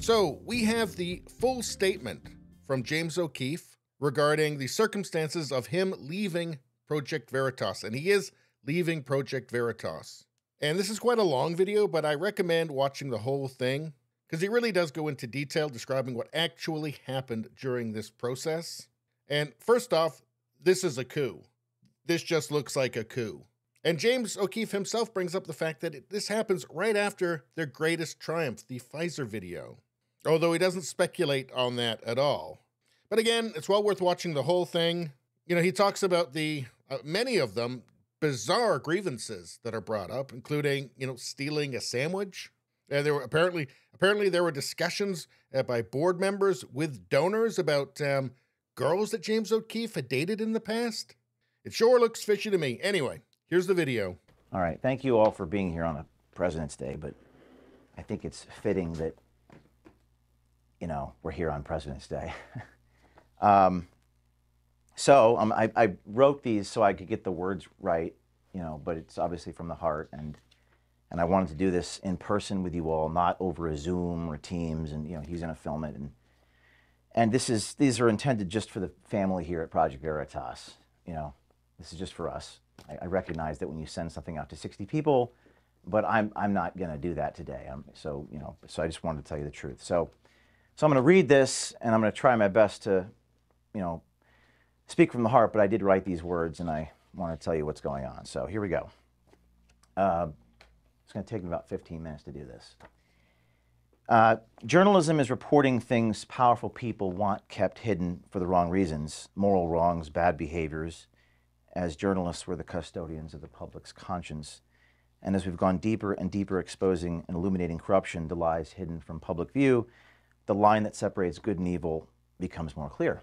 So we have the full statement from James O'Keefe regarding the circumstances of him leaving Project Veritas, and he is leaving Project Veritas. And this is quite a long video, but I recommend watching the whole thing because he really does go into detail describing what actually happened during this process. And first off, this is a coup. This just looks like a coup. And James O'Keefe himself brings up the fact that this happens right after their greatest triumph, the Pfizer video. Although he doesn't speculate on that at all. But again, it's well worth watching the whole thing. You know, he talks about the, many of them, bizarre grievances that are brought up, including, stealing a sandwich. There were apparently there were discussions by board members with donors about girls that James O'Keefe had dated in the past. It sure looks fishy to me. Anyway, here's the video. All right, thank you all for being here on a President's Day, but I think it's fitting that, we're here on President's Day. I wrote these so I could get the words right, but it's obviously from the heart, and I wanted to do this in person with you all, not over a Zoom or Teams, and he's going to film it, and these are intended just for the family here at Project Veritas. This is just for us. I recognize that when you send something out to 60 people, but I'm not going to do that today. So I just wanted to tell you the truth. So I'm going to read this, and I'm going to try my best to, speak from the heart, but I did write these words, and I want to tell you what's going on. So here we go. It's going to take me about 15 minutes to do this. Journalism is reporting things powerful people want kept hidden for the wrong reasons, moral wrongs, bad behaviors, as journalists we're the custodians of the public's conscience. And as we've gone deeper and deeper exposing and illuminating corruption, the lies hidden from public view, the line that separates good and evil becomes more clear.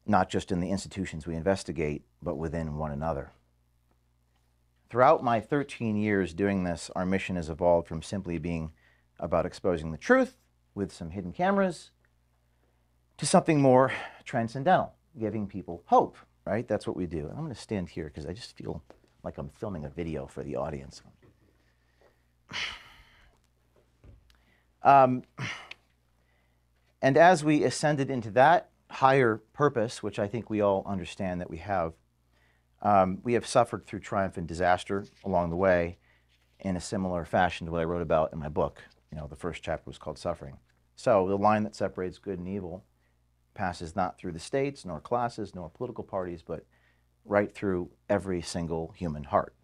Not just in the institutions we investigate, but within one another. Throughout my 13 years doing this, our mission has evolved from simply being about exposing the truth with some hidden cameras to something more transcendental, giving people hope, right? That's what we do. I'm going to stand here because I just feel like I'm filming a video for the audience. And as we ascended into that higher purpose, which I think we all understand that we have suffered through triumph and disaster along the way in a similar fashion to what I wrote about in my book. The first chapter was called Suffering. So the line that separates good and evil passes not through the states, nor classes, nor political parties, but right through every single human heart,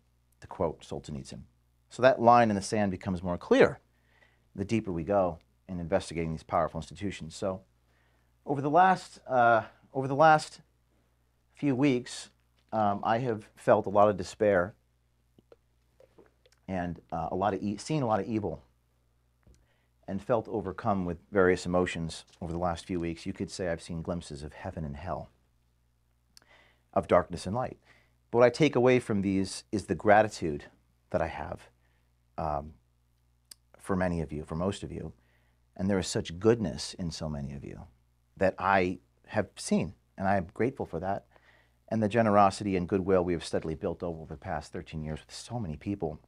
to quote Solzhenitsyn. So that line in the sand becomes more clear the deeper we go in investigating these powerful institutions. So over the last few weeks, I have felt a lot of despair and seen a lot of evil, and felt overcome with various emotions over the last few weeks. You could say I've seen glimpses of heaven and hell, of darkness and light. But what I take away from these is the gratitude that I have for many of you, for most of you. And there is such goodness in so many of you that I have seen, and I am grateful for that. And the generosity and goodwill we have steadily built over the past 13 years with so many people.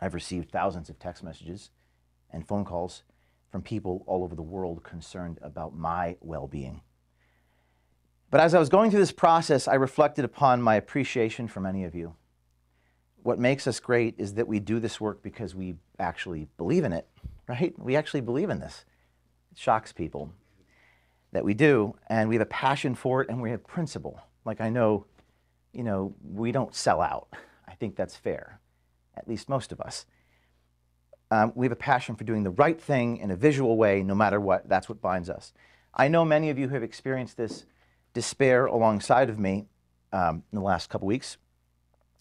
I've received thousands of text messages and phone calls from people all over the world concerned about my well-being. But as I was going through this process, I reflected upon my appreciation for many of you. What makes us great is that we do this work because we actually believe in it, right? We actually believe in this. It shocks people that we do, and we have a passion for it, and we have principle. Like I know, we don't sell out. I think that's fair, at least most of us. We have a passion for doing the right thing in a visual way, no matter what. That's what binds us. I know many of you have experienced this despair alongside of me in the last couple weeks.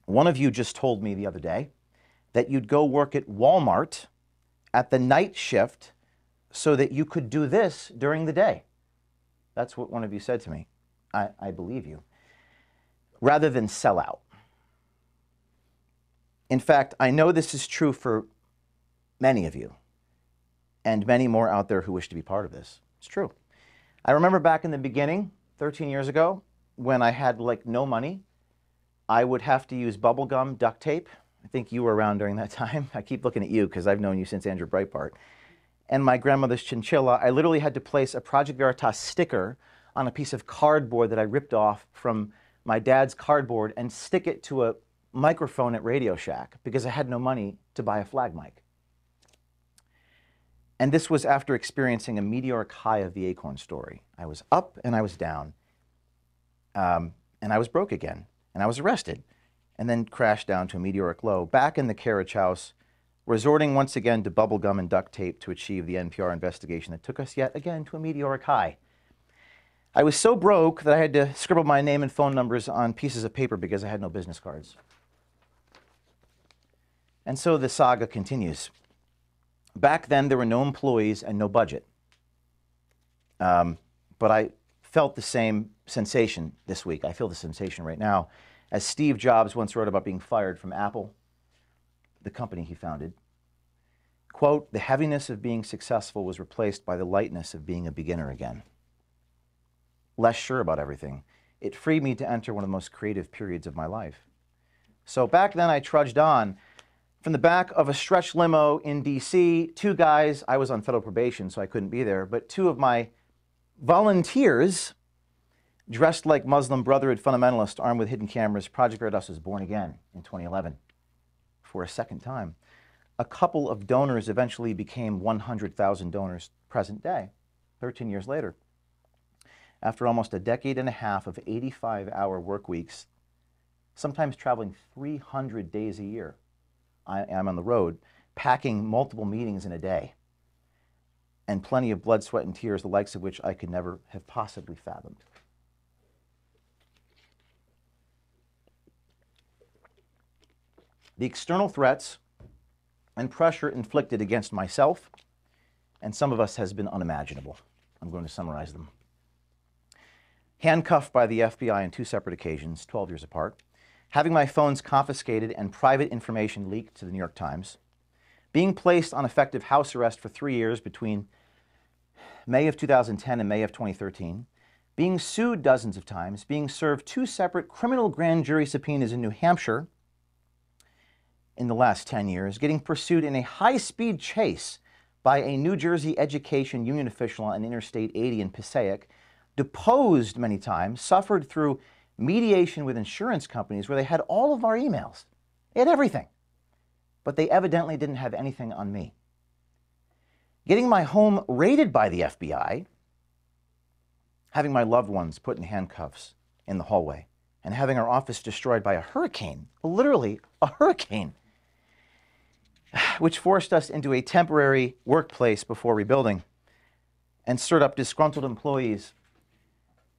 One of you just told me the other day that you'd go work at Walmart at the night shift so that you could do this during the day. That's what one of you said to me. I believe you. Rather than sell out. In fact, I know this is true for many of you, and many more out there who wish to be part of this. It's true. I remember back in the beginning, 13 years ago, when I had no money, I would have to use bubble gum, duct tape. I think you were around during that time. I keep looking at you because I've known you since Andrew Breitbart. and my grandmother's chinchilla, I literally had to place a Project Veritas sticker on a piece of cardboard that I ripped off from my dad's cardboard and stick it to a microphone at Radio Shack because I had no money to buy a flag mic. And this was after experiencing a meteoric high of the acorn story. I was up and I was down, and I was broke again, and I was arrested, and then crashed down to a meteoric low, back in the carriage house, resorting once again to bubblegum and duct tape to achieve the NPR investigation that took us yet again to a meteoric high. I was so broke that I had to scribble my name and phone numbers on pieces of paper because I had no business cards. And so the saga continues. Back then, there were no employees and no budget. But I felt the same sensation this week. I feel the sensation right now. As Steve Jobs once wrote about being fired from Apple, the company he founded, quote, "The heaviness of being successful was replaced by the lightness of being a beginner again." Less sure about everything. It freed me to enter one of the most creative periods of my life. So back then I trudged on. From the back of a stretch limo in DC, two guys, I was on federal probation so I couldn't be there, but two of my volunteers, dressed like Muslim Brotherhood fundamentalists armed with hidden cameras. Project Veritas was born again in 2011 for a second time. A couple of donors eventually became 100,000 donors present day, 13 years later. After almost a decade and a half of 85-hour work weeks, sometimes traveling 300 days a year, I am on the road, packing multiple meetings in a day, and plenty of blood, sweat, and tears, the likes of which I could never have possibly fathomed. The external threats and pressure inflicted against myself and some of us has been unimaginable. I'm going to summarize them. Handcuffed by the FBI on two separate occasions, 12 years apart, having my phones confiscated and private information leaked to the New York Times, being placed on effective house arrest for 3 years between May of 2010 and May of 2013, being sued dozens of times, being served two separate criminal grand jury subpoenas in New Hampshire in the last 10 years, getting pursued in a high-speed chase by a New Jersey education union official on Interstate 80 in Passaic, deposed many times, suffered through mediation with insurance companies where they had all of our emails. They had everything. But they evidently didn't have anything on me. Getting my home raided by the FBI, having my loved ones put in handcuffs in the hallway, and having our office destroyed by a hurricane, literally a hurricane, which forced us into a temporary workplace before rebuilding and stirred up disgruntled employees,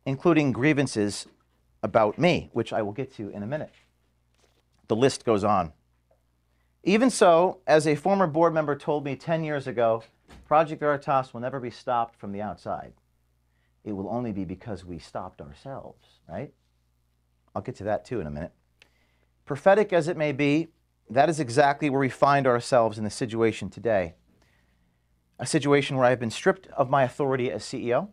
including grievances about me, which I will get to in a minute. The list goes on. Even so, as a former board member told me 10 years ago, Project Veritas will never be stopped from the outside. It will only be because we stopped ourselves, right? I'll get to that too in a minute. Prophetic as it may be, that is exactly where we find ourselves in the situation today. A situation where I've been stripped of my authority as CEO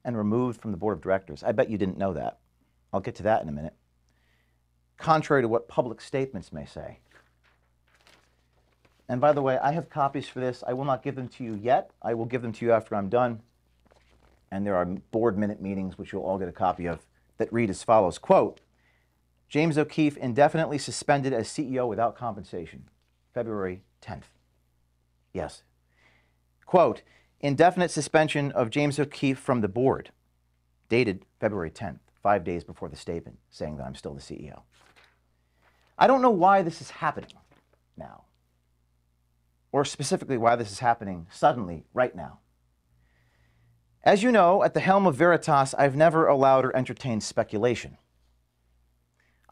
and removed from the board of directors. I bet you didn't know that. I'll get to that in a minute. Contrary to what public statements may say. And by the way, I have copies for this. I will not give them to you yet. I will give them to you after I'm done. And there are board minute meetings, which you'll all get a copy of, that read as follows. Quote, James O'Keefe indefinitely suspended as CEO without compensation, February 10th. Yes. Quote, indefinite suspension of James O'Keefe from the board, dated February 10th, 5 days before the statement, saying that I'm still the CEO. I don't know why this is happening now, or specifically why this is happening suddenly, right now. As you know, at the helm of Veritas, I've never allowed or entertained speculation.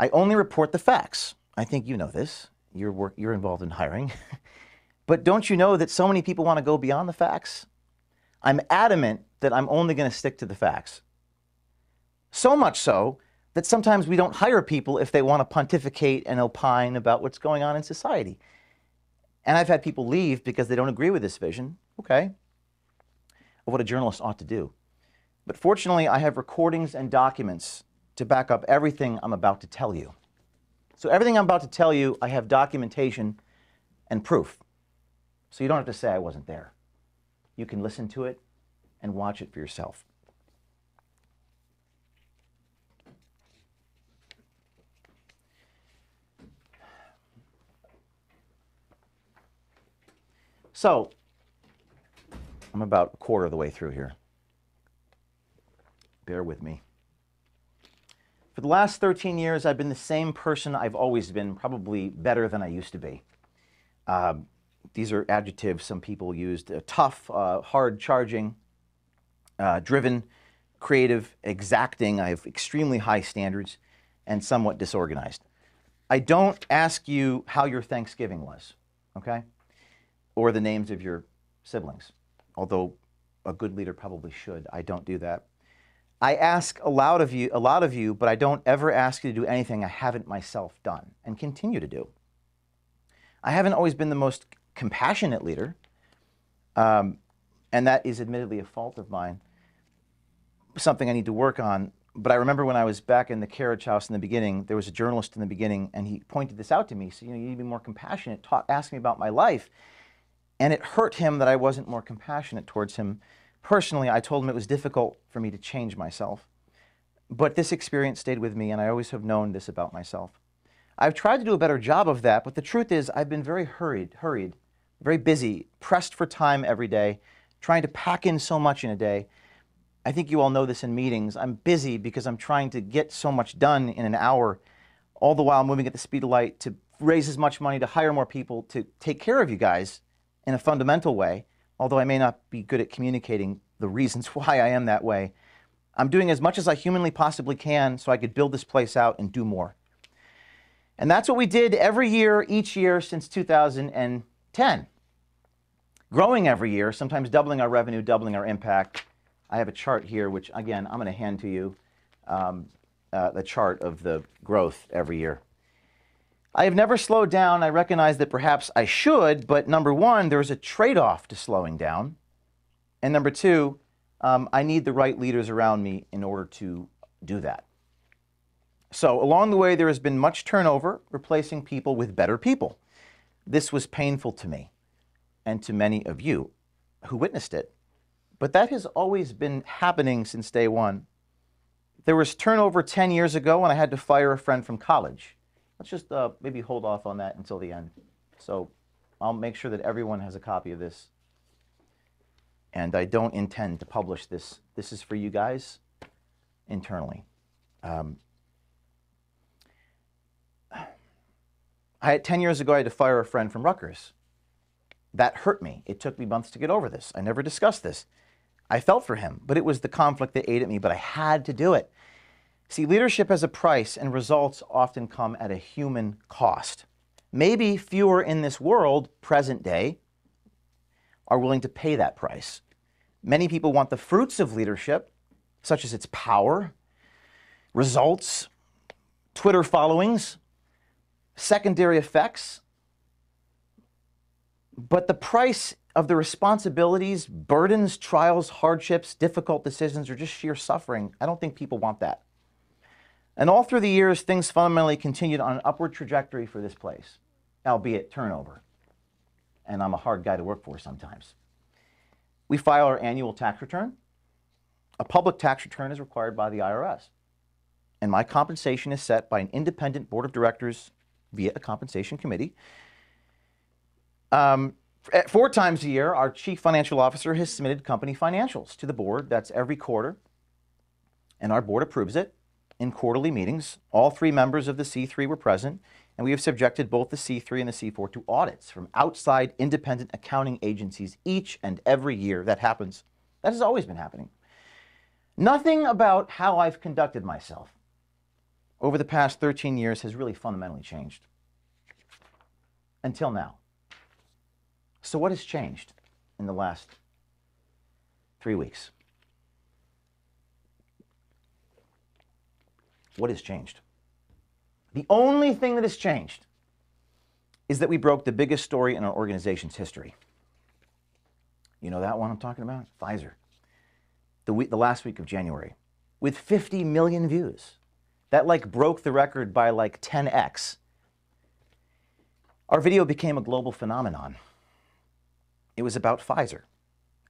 I only report the facts. I think you know this. You're involved in hiring. But don't you know that so many people want to go beyond the facts? I'm adamant that I'm only going to stick to the facts. So much so that sometimes we don't hire people if they want to pontificate and opine about what's going on in society. And I've had people leave because they don't agree with this vision, okay, of what a journalist ought to do. But fortunately, I have recordings and documents to back up everything I'm about to tell you. So everything I'm about to tell you, I have documentation and proof. So you don't have to say I wasn't there. You can listen to it and watch it for yourself. So, I'm about a quarter of the way through here. Bear with me. For the last 13 years, I've been the same person I've always been, probably better than I used to be. These are adjectives some people used. Tough, hard charging, driven, creative, exacting. I have extremely high standards and somewhat disorganized. I don't ask you how your Thanksgiving was, okay? Or the names of your siblings, although a good leader probably should. I don't do that. I ask a lot of you, but I don't ever ask you to do anything I haven't myself done and continue to do. I haven't always been the most compassionate leader, and that is admittedly a fault of mine, something I need to work on. But I remember when I was back in the carriage house in the beginning, there was a journalist in the beginning, and he pointed this out to me. So, you need to be more compassionate. Ask me about my life. And it hurt him that I wasn't more compassionate towards him. Personally, I told him it was difficult for me to change myself. But this experience stayed with me, and I always have known this about myself. I've tried to do a better job of that, but the truth is I've been very hurried, very busy, pressed for time every day, trying to pack in so much in a day. I think you all know this in meetings. I'm busy because I'm trying to get so much done in an hour, all the while moving at the speed of light to raise as much money, to hire more people, to take care of you guys in a fundamental way, although I may not be good at communicating the reasons why I am that way. I'm doing as much as I humanly possibly can so I could build this place out and do more. And that's what we did every year, each year since 2010. Growing every year, sometimes doubling our revenue, doubling our impact. I have a chart here, which again, I'm going to hand to you, the chart of the growth every year. I have never slowed down. I recognize that perhaps I should, but number one, there's a trade-off to slowing down. And number two, I need the right leaders around me in order to do that. So along the way, there has been much turnover, replacing people with better people. This was painful to me and to many of you who witnessed it. But that has always been happening since day one. There was turnover 10 years ago when I had to fire a friend from college. Let's just maybe hold off on that until the end. So I'll make sure that everyone has a copy of this. And I don't intend to publish this. This is for you guys internally. I had 10 years ago, I had to fire a friend from Rutgers. That hurt me. It took me months to get over this. I never discussed this. I felt for him, but it was the conflict that ate at me, but I had to do it. See, leadership has a price, and results often come at a human cost. Maybe fewer in this world, present day, are willing to pay that price. Many people want the fruits of leadership, such as its power, results, Twitter followings, secondary effects, but the price of the responsibilities, burdens, trials, hardships, difficult decisions, or just sheer suffering, I don't think people want that. And all through the years, things fundamentally continued on an upward trajectory for this place, albeit turnover. And I'm a hard guy to work for sometimes. We file our annual tax return. A public tax return is required by the IRS. And my compensation is set by an independent board of directors via a compensation committee. 4 times a year, our chief financial officer has submitted company financials to the board. That's every quarter. And our board approves it in quarterly meetings. All 3 members of the C3 were present, and we have subjected both the C3 and the C4 to audits from outside independent accounting agencies each and every year. That happens. That has always been happening. Nothing about how I've conducted myself over the past 13 years has really fundamentally changed. Until now. So what has changed in the last 3 weeks? What has changed? The only thing that has changed is that we broke the biggest story in our organization's history. You know that one I'm talking about? Pfizer. The last week of January, with 50 million views. That broke the record by 10x. Our video became a global phenomenon. It was about Pfizer.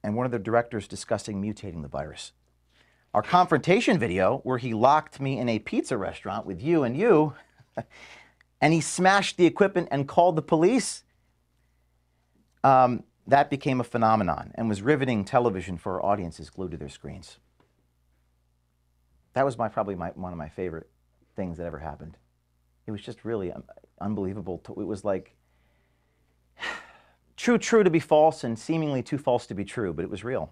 and one of the directors discussing mutating the virus. Our confrontation video, where he locked me in a pizza restaurant with you and you, and he smashed the equipment and called the police, that became a phenomenon and was riveting television for our audiences glued to their screens. That was probably one of my favorite things that ever happened. It was just really unbelievable. It was like true to be false and seemingly too false to be true, but it was real.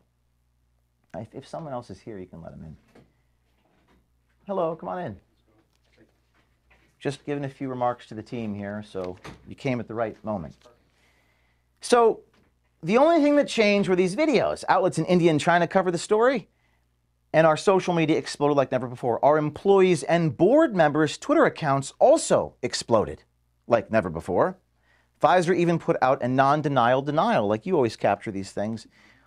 If someone else is here, you can let them in. Hello, come on in. Just giving a few remarks to the team here, so you came at the right moment. So the only thing that changed were these videos. Outlets in India and China covered the story, and our social media exploded like never before. Our employees and board members' Twitter accounts also exploded like never before. Pfizer even put out a non-denial denial, like you always capture these things,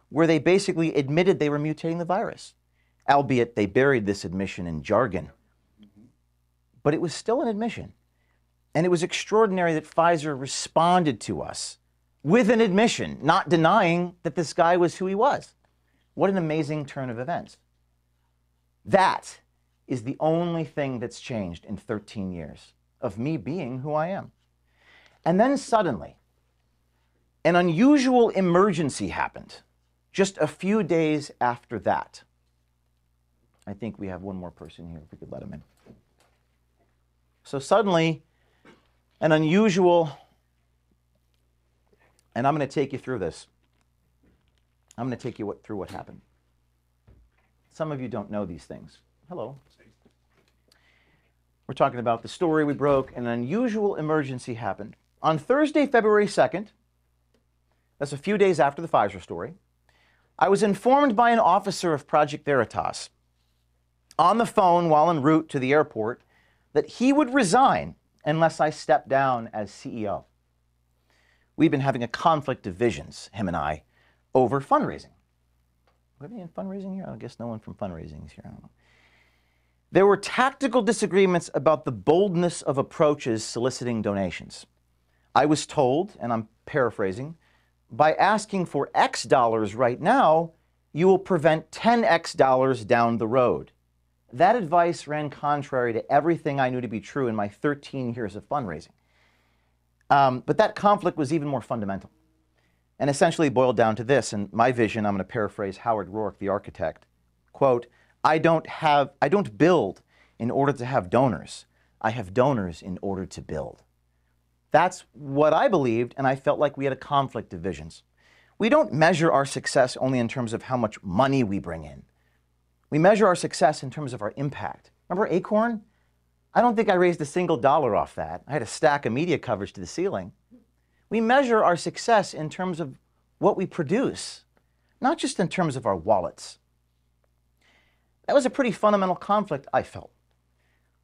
where they basically admitted they were mutating the virus, albeit they buried this admission in jargon. But it was still an admission. And it was extraordinary that Pfizer responded to us with an admission, not denying that this guy was who he was. What an amazing turn of events. That is the only thing that's changed in 13 years of me being who I am. And then suddenly, an unusual emergency happened just a few days after that. I think we have one more person here, if we could let him in. So suddenly, an unusual, and I'm going to take you through this. I'm going to take you through what happened. Some of you don't know these things. Hello. We're talking about the story we broke. An unusual emergency happened. On Thursday, February 2nd, that's a few days after the Pfizer story, I was informed by an officer of Project Veritas on the phone while en route to the airport that he would resign unless I stepped down as CEO. We've been having a conflict of visions, him and I, over fundraising. Do we have any fundraising here? I guess no one from fundraising is here. I don't know. There were tactical disagreements about the boldness of approaches soliciting donations. I was told, and I'm paraphrasing, by asking for X dollars right now, you will prevent 10X dollars down the road. That advice ran contrary to everything I knew to be true in my 13 years of fundraising. But that conflict was even more fundamental and essentially boiled down to this. And my vision, I'm going to paraphrase Howard Rourke, the architect, quote, I don't build in order to have donors. I have donors in order to build. That's what I believed, and I felt like we had a conflict of visions. We don't measure our success only in terms of how much money we bring in. We measure our success in terms of our impact. Remember Acorn? I don't think I raised a single dollar off that. I had a stack of media coverage to the ceiling. We measure our success in terms of what we produce, not just in terms of our wallets. That was a pretty fundamental conflict, I felt.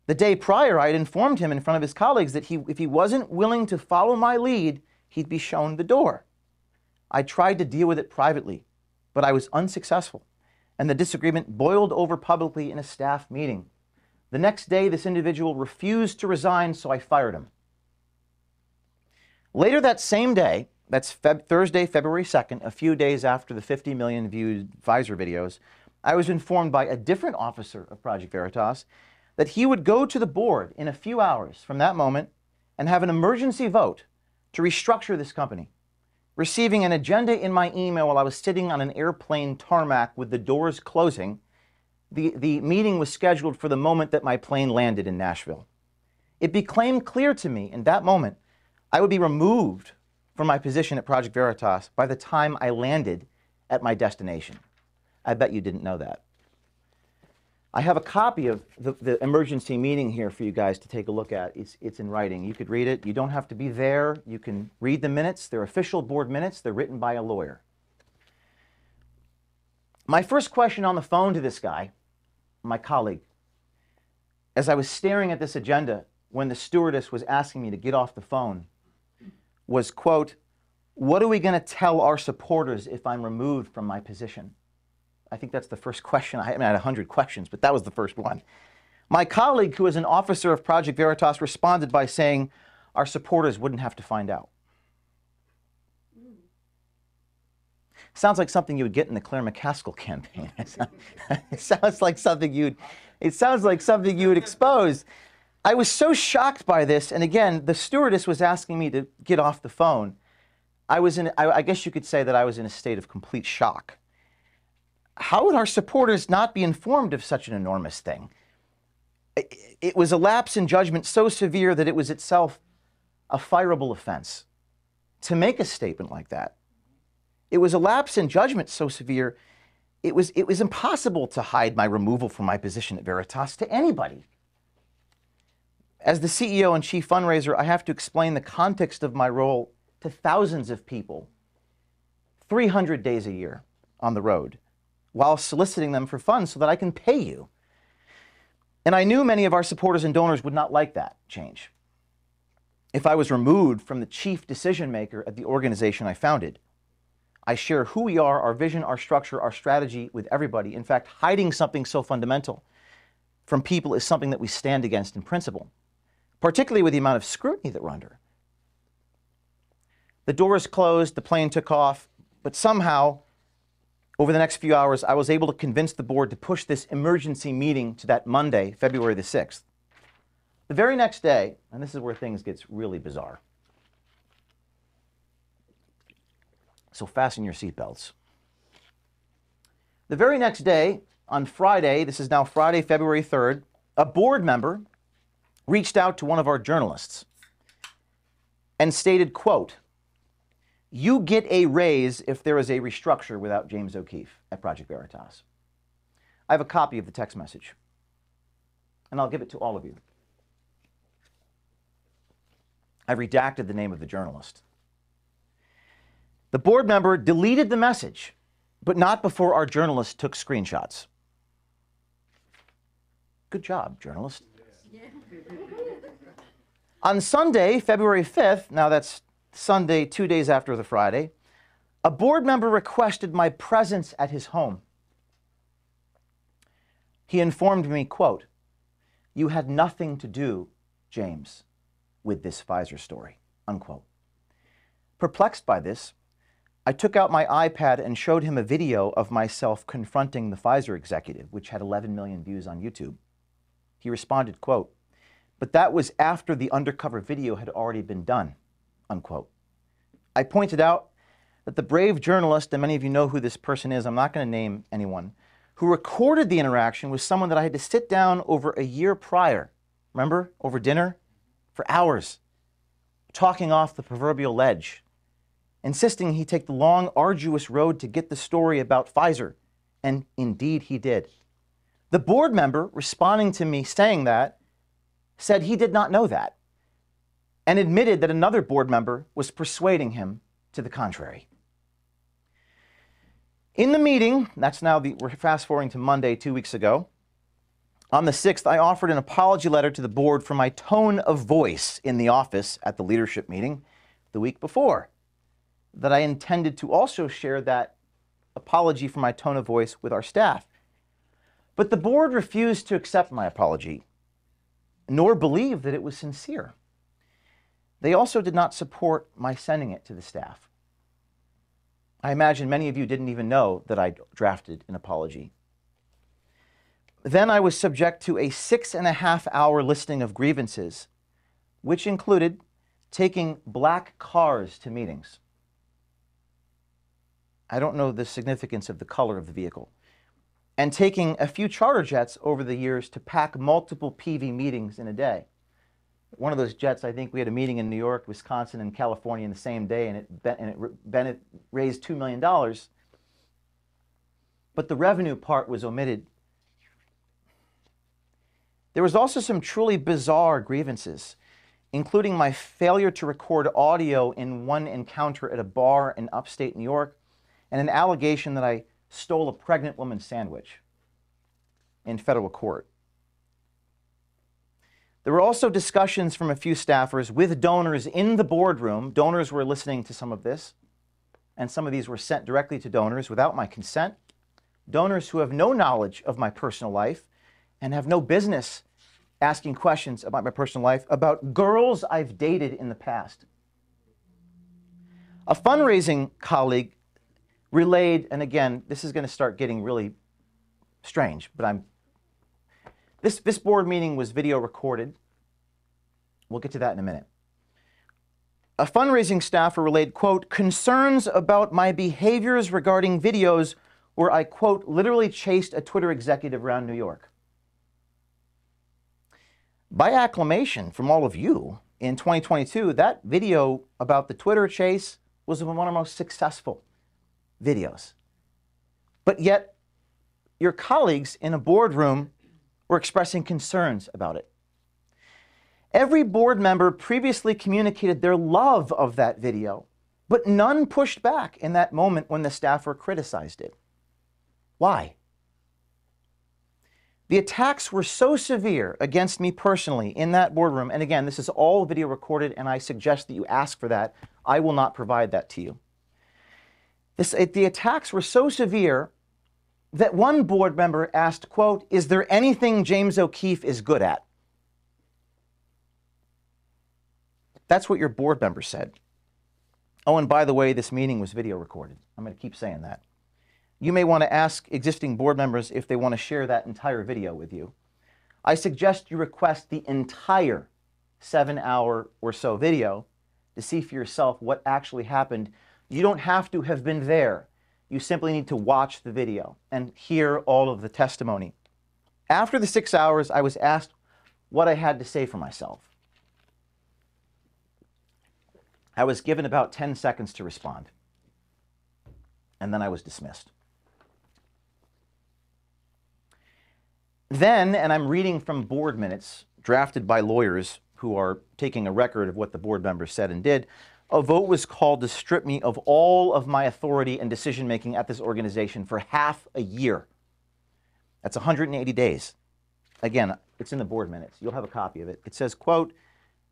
The day prior, I had informed him in front of his colleagues that if he wasn't willing to follow my lead, he'd be shown the door. I tried to deal with it privately, but I was unsuccessful, and the disagreement boiled over publicly in a staff meeting. The next day, this individual refused to resign, so I fired him. Later that same day, that's Thursday, February 2nd, a few days after the 50 million viewed Pfizer videos, I was informed by a different officer of Project Veritas that he would go to the board in a few hours from that moment and have an emergency vote to restructure this company. Receiving an agenda in my email while I was sitting on an airplane tarmac with the doors closing, the meeting was scheduled for the moment that my plane landed in Nashville. It became clear to me in that moment I would be removed from my position at Project Veritas by the time I landed at my destination. I bet you didn't know that. I have a copy of the emergency meeting here for you guys to take a look at. It's in writing. You could read it. You don't have to be there. You can read the minutes. They're official board minutes. They're written by a lawyer. My first question on the phone to this guy, my colleague, as I was staring at this agenda when the stewardess was asking me to get off the phone, was, quote, what are we going to tell our supporters if I'm removed from my position? I think that's the first question. I had 100 questions, but that was the first one. My colleague, who is an officer of Project Veritas, responded by saying, our supporters wouldn't have to find out. Sounds like something you would get in the Claire McCaskill campaign. It sounds like something you'd expose. I was so shocked by this, and again, the stewardess was asking me to get off the phone. I guess you could say that I was in a state of complete shock. How would our supporters not be informed of such an enormous thing? It was a lapse in judgment so severe that it was itself a fireable offense to make a statement like that. It was a lapse in judgment so severe, it was impossible to hide my removal from my position at Veritas to anybody. As the CEO and chief fundraiser, I have to explain the context of my role to thousands of people, 300 days a year on the road, while soliciting them for funds so that I can pay you. And I knew many of our supporters and donors would not like that change. If I was removed from the chief decision maker at the organization I founded, I share who we are, our vision, our structure, our strategy with everybody. In fact, hiding something so fundamental from people is something that we stand against in principle, particularly with the amount of scrutiny that we're under. The doors closed, the plane took off, but somehow, over the next few hours, I was able to convince the board to push this emergency meeting to that Monday, February the 6th. The very next day, and this is where things gets really bizarre. So fasten your seatbelts. The very next day, on Friday, this is now Friday, February 3rd, a board member reached out to one of our journalists and stated, quote, "You get a raise if there is a restructure without James O'Keefe at Project Veritas." I have a copy of the text message, and I'll give it to all of you. I've redacted the name of the journalist. The board member deleted the message, but not before our journalist took screenshots. Good job, journalist. On Sunday, February 5th, now that's Sunday, 2 days after the Friday, a board member requested my presence at his home. He informed me, quote, "You had nothing to do, James, with this Pfizer story," unquote. Perplexed by this, I took out my iPad and showed him a video of myself confronting the Pfizer executive, which had 11 million views on YouTube. He responded, quote, "But that was after the undercover video had already been done," unquote. I pointed out that the brave journalist, and many of you know who this person is, I'm not going to name anyone, who recorded the interaction was someone that I had to sit down over a year prior, remember, over dinner, for hours, talking off the proverbial ledge, insisting he take the long, arduous road to get the story about Pfizer, and indeed he did. The board member, responding to me saying that, said he did not know that, and admitted that another board member was persuading him to the contrary. In the meeting, we're fast forwarding to Monday, 2 weeks ago, on the 6th, I offered an apology letter to the board for my tone of voice in the office at the leadership meeting the week before, that I intended to also share that apology for my tone of voice with our staff. But the board refused to accept my apology, nor believe that it was sincere. They also did not support my sending it to the staff. I imagine many of you didn't even know that I drafted an apology. Then I was subject to a 6.5-hour listing of grievances, which included taking black cars to meetings. I don't know the significance of the color of the vehicle. And taking a few charter jets over the years to pack multiple PV meetings in a day. One of those jets, I think we had a meeting in New York, Wisconsin, and California in the same day, and it raised $2 million. But the revenue part was omitted. There was also some truly bizarre grievances, including my failure to record audio in one encounter at a bar in upstate New York, and an allegation that I stole a pregnant woman's sandwich in federal court. There were also discussions from a few staffers with donors in the boardroom. Donors were listening to some of this, and some of these were sent directly to donors without my consent. Donors who have no knowledge of my personal life and have no business asking questions about my personal life, about girls I've dated in the past. A fundraising colleague relayed, and again, this is going to start getting really strange, but this board meeting was video recorded. We'll get to that in a minute. A fundraising staffer relayed, quote, concerns about my behaviors regarding videos where I, quote, literally chased a Twitter executive around New York. By acclamation from all of you, in 2022, that video about the Twitter chase was one of our most successful videos. But yet, your colleagues in a boardroom were expressing concerns about it. Every board member previously communicated their love of that video, but none pushed back in that moment when the staffer criticized it. Why? The attacks were so severe against me personally in that boardroom, and again, this is all video recorded, and I suggest that you ask for that. I will not provide that to you. The attacks were so severe that one board member asked, quote, is there anything James O'Keefe is good at? That's what your board member said. Oh, and by the way, this meeting was video recorded. I'm going to keep saying that. You may want to ask existing board members if they want to share that entire video with you. I suggest you request the entire 7-hour or so video to see for yourself what actually happened. You don't have to have been there. You simply need to watch the video and hear all of the testimony. After the 6 hours, I was asked what I had to say for myself. I was given about 10 seconds to respond, and then I was dismissed. Then, and I'm reading from board minutes drafted by lawyers who are taking a record of what the board members said and did, a vote was called to strip me of all of my authority and decision-making at this organization for half a year. That's 180 days. Again, it's in the board minutes. You'll have a copy of it. It says, quote,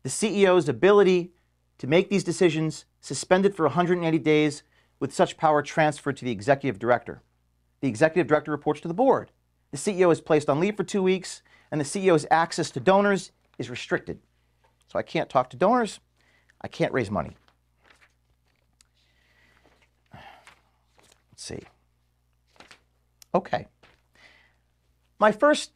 the CEO's ability to make these decisions suspended for 180 days with such power transferred to the executive director. The executive director reports to the board. The CEO is placed on leave for 2 weeks, and the CEO's access to donors is restricted. So I can't talk to donors. I can't raise money. Let's see. Okay. My first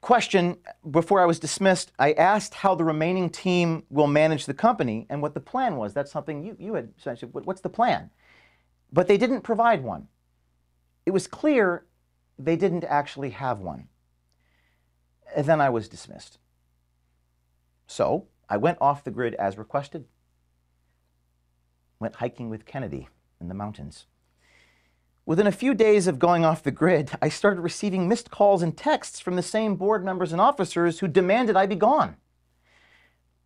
question before I was dismissed, I asked how the remaining team will manage the company and what the plan was. That's something you had said. What's the plan? But they didn't provide one. It was clear they didn't actually have one. And then I was dismissed. So I went off the grid as requested. Went hiking with Kennedy in the mountains. Within a few days of going off the grid, I started receiving missed calls and texts from the same board members and officers who demanded I be gone.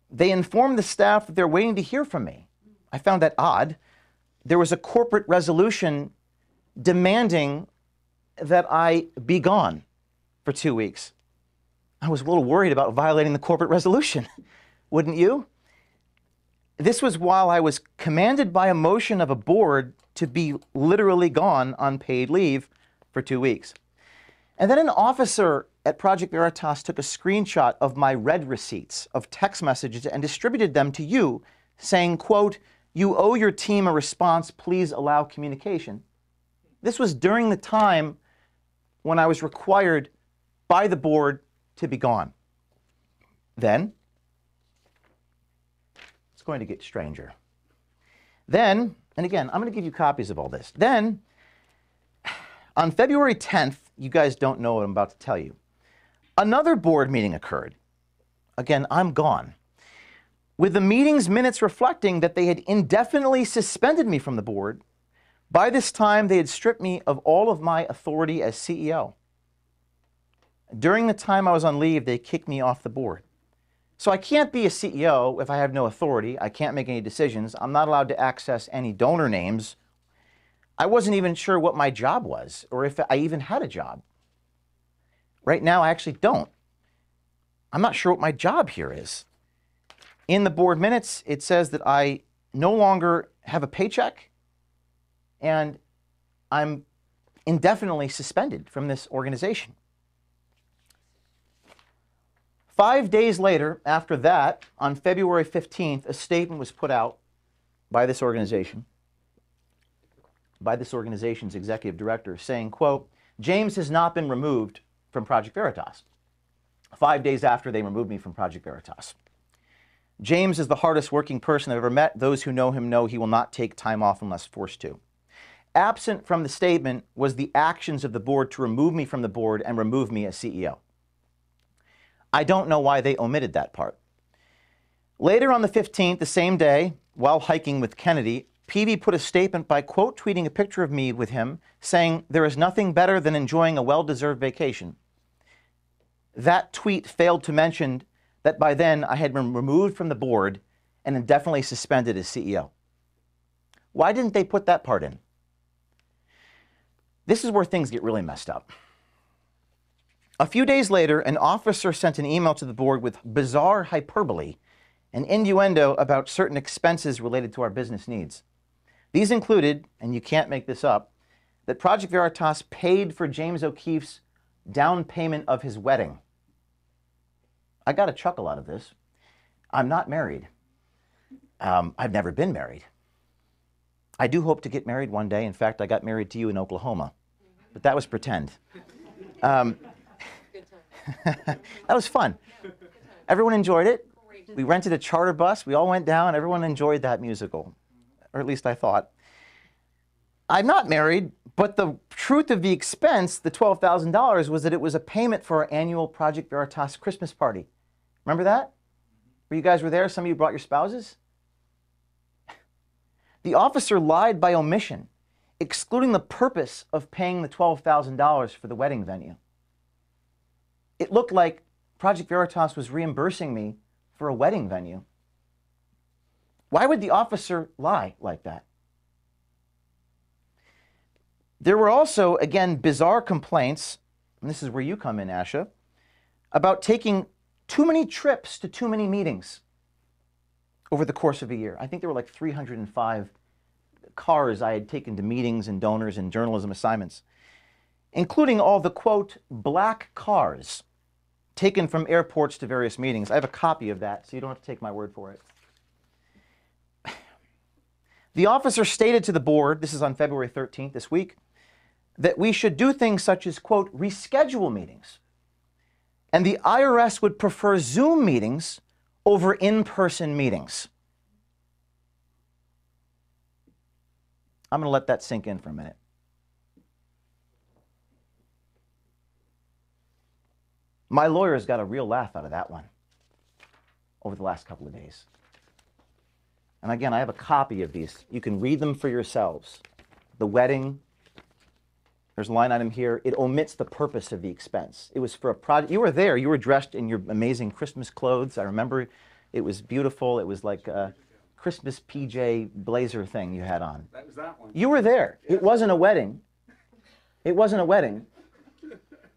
They informed the staff that they're waiting to hear from me. I found that odd. There was a corporate resolution demanding that I be gone for 2 weeks. I was a little worried about violating the corporate resolution. Wouldn't you? This was while I was commanded by a motion of a board to be literally gone on paid leave for 2 weeks. And then an officer at Project Veritas took a screenshot of my read receipts of text messages and distributed them to you, saying, quote, you owe your team a response, please allow communication. This was during the time when I was required by the board to be gone. Then, it's going to get stranger. Then, and again, I'm going to give you copies of all this. Then, on February 10th, you guys don't know what I'm about to tell you, another board meeting occurred. Again, I'm gone. With the meeting's minutes reflecting that they had indefinitely suspended me from the board. By this time, they had stripped me of all of my authority as CEO. During the time I was on leave, they kicked me off the board. So I can't be a CEO if I have no authority. I can't make any decisions. I'm not allowed to access any donor names. I wasn't even sure what my job was or if I even had a job. Right now, I actually don't. I'm not sure what my job here is. In the board minutes, it says that I no longer have a paycheck and I'm indefinitely suspended from this organization. 5 days later, after that, on February 15th, a statement was put out by this organization by this organization's executive director saying, quote, James has not been removed from Project Veritas. 5 days after they removed me from Project Veritas. James is the hardest working person I've ever met. Those who know him know he will not take time off unless forced to. Absent from the statement was the actions of the board to remove me from the board and remove me as CEO. I don't know why they omitted that part. Later on the 15th, the same day, while hiking with Kennedy, Peavy put a statement by quote tweeting a picture of me with him saying, there is nothing better than enjoying a well-deserved vacation. That tweet failed to mention that by then I had been removed from the board and indefinitely suspended as CEO. Why didn't they put that part in? This is where things get really messed up. A few days later, an officer sent an email to the board with bizarre hyperbole and innuendo about certain expenses related to our business needs. These included, and you can't make this up, that Project Veritas paid for James O'Keefe's down payment of his wedding. I got a chuckle out of this. I'm not married. I've never been married. I do hope to get married one day. In fact, I got married to you in Oklahoma, but that was pretend. That was fun. Everyone enjoyed it. We rented a charter bus. We all went down. Everyone enjoyed that musical, or at least I thought. I'm not married, but the truth of the expense, the $12,000, was that it was a payment for our annual Project Veritas Christmas party. Remember that? Where you guys were there? Some of you brought your spouses? The officer lied by omission, excluding the purpose of paying the $12,000 for the wedding venue. It looked like Project Veritas was reimbursing me for a wedding venue. Why would the officer lie like that? There were also, again, bizarre complaints, and this is where you come in, Asha, about taking too many trips to too many meetings over the course of a year. I think there were like 305 cars I had taken to meetings and donors and journalism assignments, including all the, quote, black cars taken from airports to various meetings. I have a copy of that, so you don't have to take my word for it. The officer stated to the board, this is on February 13th, this week, that we should do things such as, quote, reschedule meetings. And the IRS would prefer Zoom meetings over in-person meetings. I'm going to let that sink in for a minute. My lawyers got a real laugh out of that one over the last couple of days. And again, I have a copy of these. You can read them for yourselves. The wedding, there's a line item here. It omits the purpose of the expense. It was for a project. You were there. You were dressed in your amazing Christmas clothes. I remember it was beautiful. It was like a Christmas PJ blazer thing you had on. That was that one. You were there. Yeah. It wasn't a wedding. It wasn't a wedding.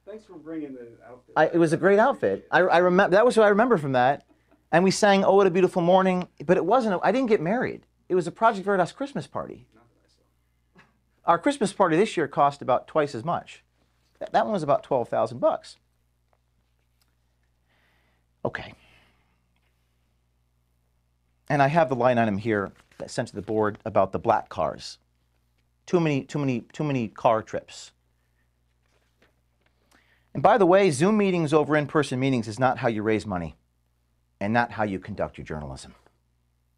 Thanks for bringing the outfit. It was a great outfit. I remember, that was what I remember from that. And we sang "Oh, What a Beautiful Morning," but it wasn't. I didn't get married. It was a Project Veritas Christmas party. Not that I saw. Our Christmas party this year cost about twice as much. That one was about $12,000. Okay. And I have the line item here that sent to the board about the black cars. Too many car trips. And by the way, Zoom meetings over in-person meetings is not how you raise money and not how you conduct your journalism.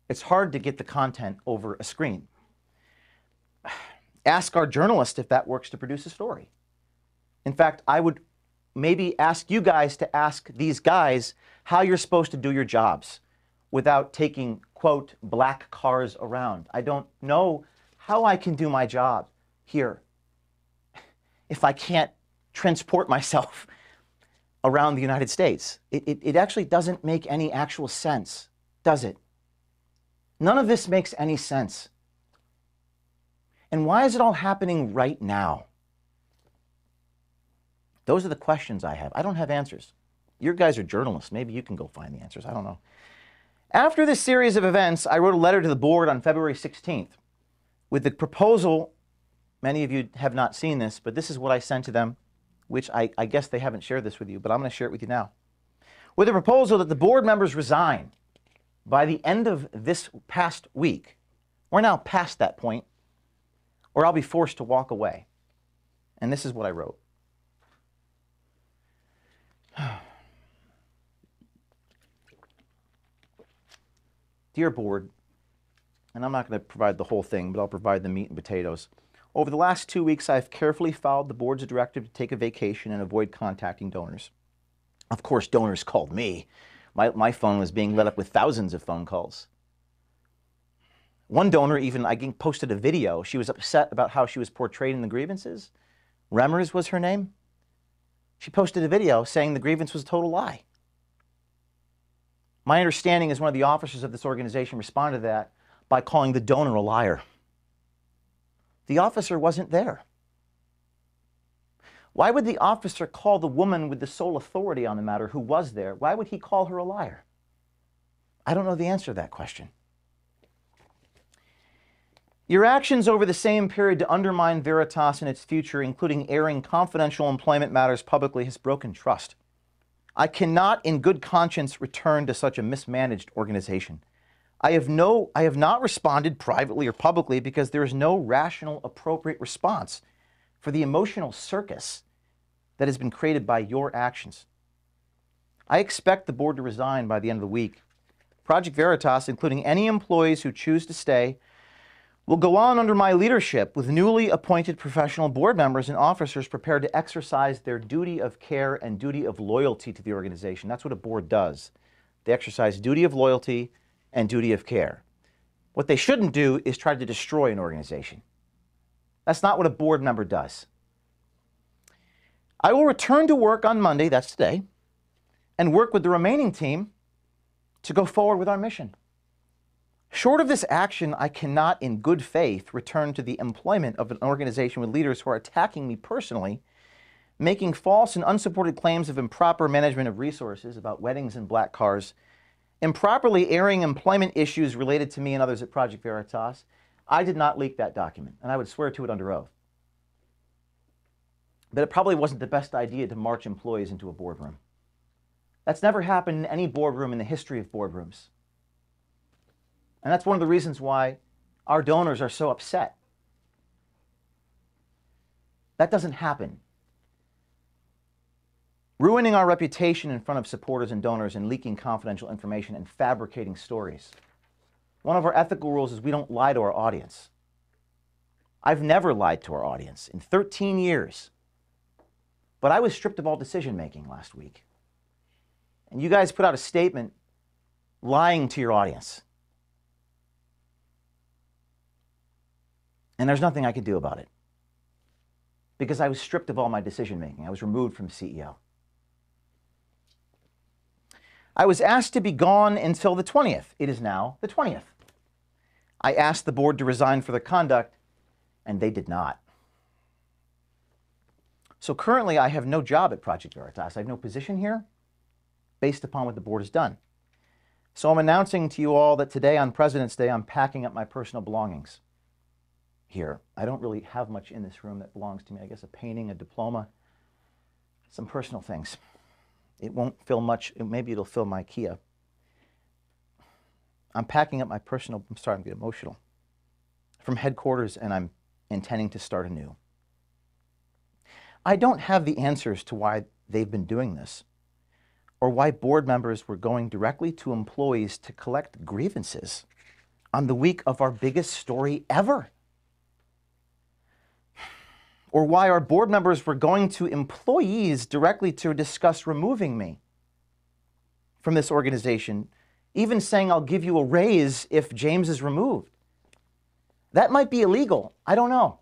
It's hard to get the content over a screen. Ask our journalist if that works to produce a story. In fact, I would maybe ask you guys to ask these guys how you're supposed to do your jobs without taking, quote, black cars around. I don't know how I can do my job here if I can't transport myself around the United States. It actually doesn't make any actual sense, does it? None of this makes any sense. And why is it all happening right now? Those are the questions I have. I don't have answers. You guys are journalists. Maybe you can go find the answers. I don't know. After this series of events, I wrote a letter to the board on February 16th with the proposal. Many of you have not seen this, but this is what I sent to them, which I guess they haven't shared this with you, but I'm going to share it with you now. With a proposal that the board members resign by the end of this past week. We're now past that point. or I'll be forced to walk away. And this is what I wrote. Dear board, and I'm not going to provide the whole thing, but I'll provide the meat and potatoes. Over the last 2 weeks, I've carefully followed the board's directive to take a vacation and avoid contacting donors. Of course, donors called me. My phone was being lit up with thousands of phone calls. One donor even, I think, posted a video. She was upset about how she was portrayed in the grievances. Remmers was her name. She posted a video saying the grievance was a total lie. My understanding is one of the officers of this organization responded to that by calling the donor a liar. The officer wasn't there. Why would the officer call the woman with the sole authority on the matter who was there? Why would he call her a liar? I don't know the answer to that question. Your actions over the same period to undermine Veritas and its future, including airing confidential employment matters publicly, has broken trust. I cannot in good conscience return to such a mismanaged organization. I have not responded privately or publicly because there is no rational, appropriate response for the emotional circus that has been created by your actions. I expect the board to resign by the end of the week. Project Veritas, including any employees who choose to stay, will go on under my leadership with newly appointed professional board members and officers prepared to exercise their duty of care and duty of loyalty to the organization. That's what a board does. They exercise duty of loyalty and duty of care. What they shouldn't do is try to destroy an organization. That's not what a board member does. I will return to work on Monday, that's today, and work with the remaining team to go forward with our mission. Short of this action, I cannot in good faith return to the employment of an organization with leaders who are attacking me personally, making false and unsupported claims of improper management of resources about weddings and black cars, improperly airing employment issues related to me and others at Project Veritas. I did not leak that document, and I would swear to it under oath. But it probably wasn't the best idea to march employees into a boardroom. That's never happened in any boardroom in the history of boardrooms. And that's one of the reasons why our donors are so upset. That doesn't happen. Ruining our reputation in front of supporters and donors and leaking confidential information and fabricating stories. One of our ethical rules is we don't lie to our audience. I've never lied to our audience in 13 years. But I was stripped of all decision-making last week. And you guys put out a statement lying to your audience. And there's nothing I could do about it because I was stripped of all my decision-making. I was removed from CEO. I was asked to be gone until the 20th. It is now the 20th. I asked the board to resign for their conduct, and they did not. So currently, I have no job at Project Veritas. I have no position here based upon what the board has done. So I'm announcing to you all that today on President's Day, I'm packing up my personal belongings here. I don't really have much in this room that belongs to me. I guess a painting, a diploma, some personal things. It won't fill much. Maybe it'll fill my Kia. I'm packing up my personal, I'm starting to get emotional, from headquarters, and I'm intending to start anew. I don't have the answers to why they've been doing this, or why board members were going directly to employees to collect grievances on the week of our biggest story ever. Or why our board members were going to employees directly to discuss removing me from this organization, even saying I'll give you a raise if James is removed. That might be illegal. I don't know.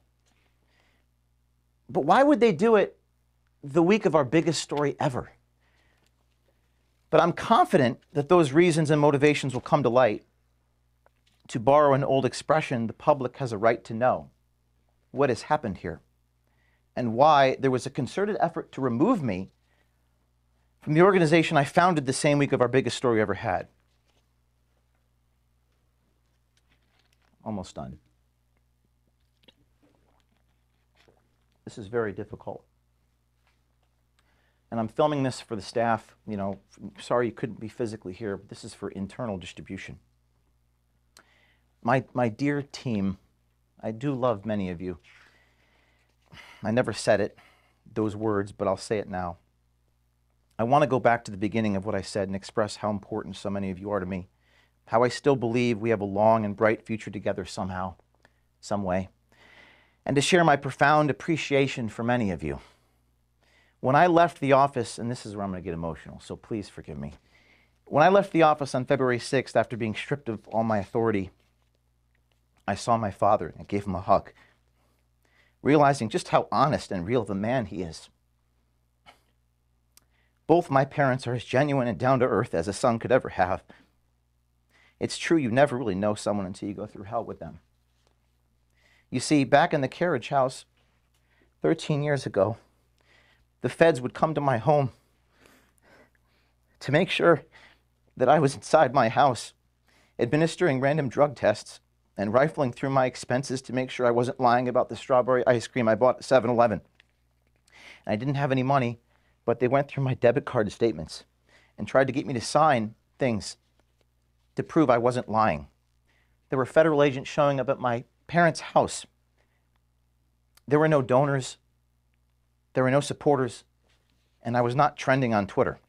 But why would they do it the week of our biggest story ever? But I'm confident that those reasons and motivations will come to light. To borrow an old expression, the public has a right to know what has happened here and why there was a concerted effort to remove me from the organization I founded the same week of our biggest story we ever had. Almost done. This is very difficult. And I'm filming this for the staff. You know, sorry you couldn't be physically here, but this is for internal distribution. My dear team, I do love many of you. I never said it, those words, but I'll say it now. I want to go back to the beginning of what I said and express how important so many of you are to me, how I still believe we have a long and bright future together somehow, some way, and to share my profound appreciation for many of you. When I left the office, and this is where I'm going to get emotional, so please forgive me. When I left the office on February 6th, after being stripped of all my authority, I saw my father and gave him a hug, realizing just how honest and real of a man he is. Both my parents are as genuine and down-to-earth as a son could ever have. It's true, you never really know someone until you go through hell with them. You see, back in the carriage house 13 years ago, the feds would come to my home to make sure that I was inside my house, administering random drug tests and rifling through my expenses to make sure I wasn't lying about the strawberry ice cream I bought at 7-Eleven. And I didn't have any money, but they went through my debit card statements and tried to get me to sign things to prove I wasn't lying. There were federal agents showing up at my parents' house. There were no donors. There were no supporters, and I was not trending on Twitter.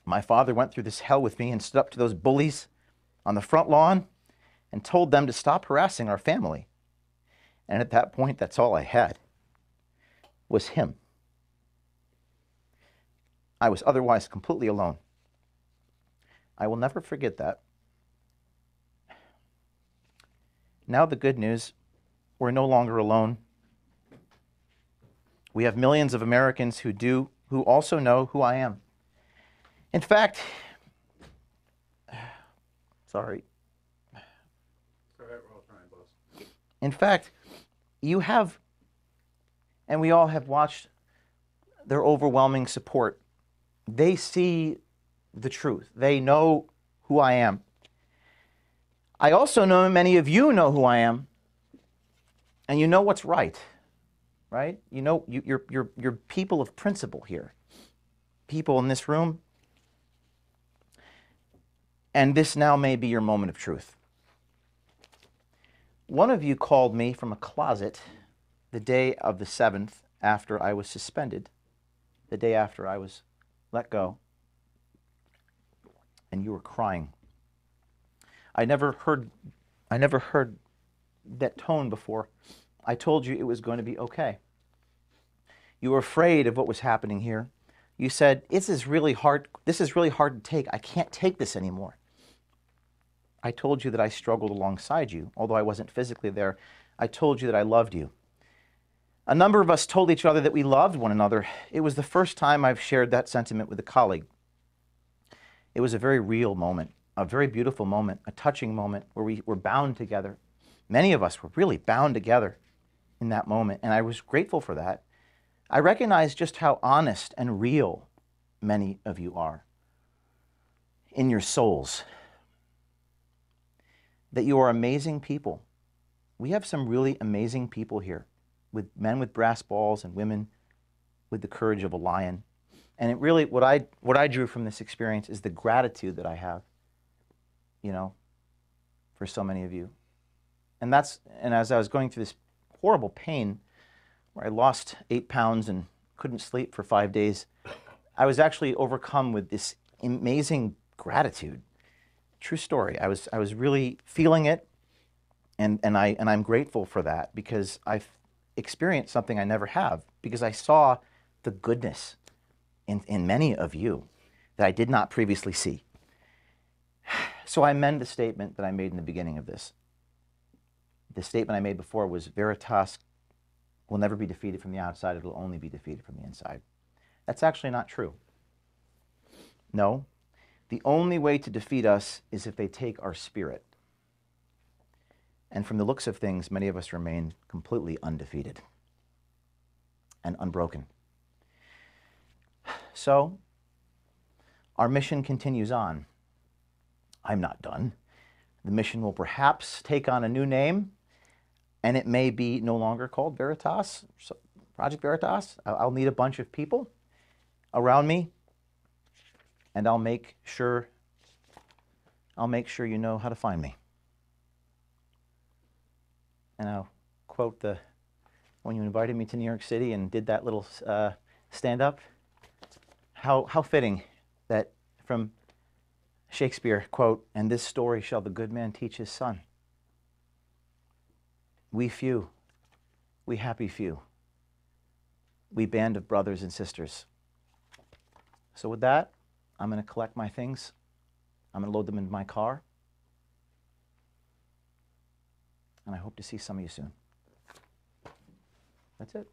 My father went through this hell with me and stood up to those bullies on the front lawn and told them to stop harassing our family. And at that point, that's all I had, was him. I was otherwise completely alone. I will never forget that. Now the good news, we're no longer alone. We have millions of Americans who also know who I am. In fact, sorry. All right, we're all trying, boss. In fact, you have, and we all have watched their overwhelming support. They see the truth. They know who I am. I also know many of you know who I am, and you know what's right, right? You know, you're people of principle here, people in this room, and this now may be your moment of truth. One of you called me from a closet the day of the 7th after I was suspended, the day after I was let go, and you were crying. I never heard that tone before. I told you it was going to be okay. You were afraid of what was happening here. You said, this is really hard to take. I can't take this anymore. I told you that I struggled alongside you, although I wasn't physically there. I told you that I loved you. A number of us told each other that we loved one another. It was the first time I've shared that sentiment with a colleague. It was a very real moment, a very beautiful moment, a touching moment where we were bound together. Many of us were really bound together in that moment, and I was grateful for that. I recognize just how honest and real many of you are in your souls, that you are amazing people. We have some really amazing people here, with men with brass balls and women with the courage of a lion. And it really, what I drew from this experience is the gratitude that I have, you know, for so many of you. And as I was going through this horrible pain, where I lost 8 pounds and couldn't sleep for 5 days, I was actually overcome with this amazing gratitude. True story. I was really feeling it, and I'm grateful for that, because I've experienced something I never have, because I saw the goodness in many of you that I did not previously see. So I amend the statement that I made in the beginning of this. The statement I made before was, Veritas will never be defeated from the outside, it will only be defeated from the inside. That's actually not true. No, the only way to defeat us is if they take our spirit. And from the looks of things, many of us remain completely undefeated and unbroken. So, our mission continues on. I'm not done. The mission will perhaps take on a new name, and it may be no longer called Veritas, Project Veritas. I'll need a bunch of people around me, and I'll make sure you know how to find me. and I'll quote when you invited me to New York City and did that little stand-up, how fitting that from Shakespeare, quote, "And this story shall the good man teach his son." We few, we happy few, we band of brothers and sisters. So with that, I'm going to collect my things. I'm going to load them into my car. And I hope to see some of you soon. That's it.